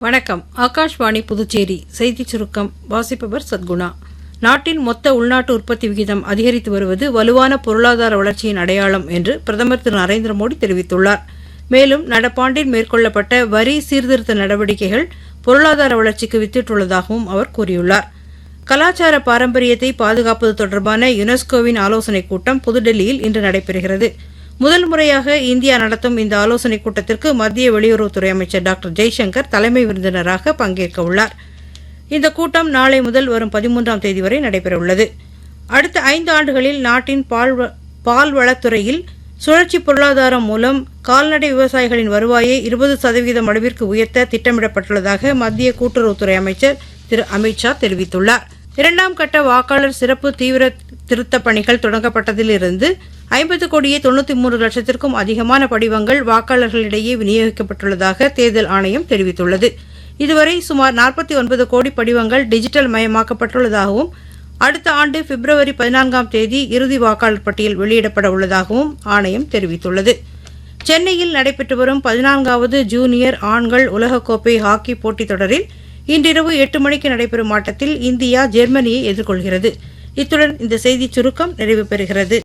வணக்கம். ஆகாஷ்வாணி புதுச்சேரி செய்திச் சுருக்கம் வாசிப்பவர் சத்குணா. நாட்டின் மொத்த உள்நாட்டு உற்பத்தி விகிதம் அதிகரித்து வருவது வலுவான பொருளாதார வளர்ச்சியின் அடையாளம் என்று பிரதமர் திரு நரேந்திர மோடி தெரிவித்துள்ளார். மேலும் நடப்பாண்டில் மேற்கொள்ளப்பட்ட வரி சீர்திருத்த நடவடிக்கைகள் பொருளாதார வளர்ச்சிக்கு வித்திட்டுள்ளதாகவும் அவர் கூறியுள்ளார். கலாச்சார பாரம்பரியத்தை பாதுகாப்பது தொடர்பான யுனெஸ்கோவின் ஆலோசனைக் கூட்டம் புதுடெல்லியில் இன்று நடைபெறுகிறது. முதல் முறையாக இந்தியா நடத்தும் இந்த ஆலோசனைக் கூட்டத்திற்கு மத்திய வெளியுறவுத்துறை அமைச்சர் டாக்டர் ஜெய்சங்கர் தலைமை விருந்தினராக பங்கேற்க உள்ளார். இந்த கூட்டம் நாளை முதல் வரும் 13ஆம் தேதி வரை நடைபெறவுள்ளது. அடுத்த 5 ஆண்டுகளில் நாட்டின் பால்வளத்துறையில் சுழற்சி பொருளாதாரம் மூலம் கால்நடை விவசாயிகளின் வருவாயை 20% அளவிற்கு உயர்த்த திட்டமிடப்பட்டுள்ளதாக மத்திய கூட்டுறவுத்துறை அமைச்சர் திரு அமித்ஷா தெரிவித்துள்ளார். 2ஆம் கட்ட வாக்காளர் சிறப்பு தீவிர திருத்தப் பணிகள் தொடங்கப்பட்டதிலிருந்து 50,93,00,000க்கும் அதிகமான படிவங்கள் வாக்காளர்களிடையே விநியோகிக்கப்பட்டுள்ளதாக தேர்தல் ஆணையம் தெரிவித்துள்ளது. இதுவரை சுமார் 49 கோடி படிவங்கள் டிஜிட்டல் மயமாக்கப்பட்டுள்ளதாகவும் அடுத்த ஆண்டு பிப்ரவரி 14ஆம் தேதி இறுதி வாக்காளர் பட்டியல் வெளியிடப்பட உள்ளதாகவும் ஆணையம் தெரிவித்துள்ளது. சென்னையில் நடைபெற்று வரும் 14வது ஜூனியர் ஆண்கள் உலகக்கோப்பை ஹாக்கி போட்டித் தொடரில் இன்றிரவு 8 மணிக்கு நடைபெறும் ஆட்டத்தில் இந்தியா ஜெர்மனியை எதிர்கொள்கிறது. இத்துடன் இந்த செய்திச் சுருக்கம் நிறைவு பெறுகிறது.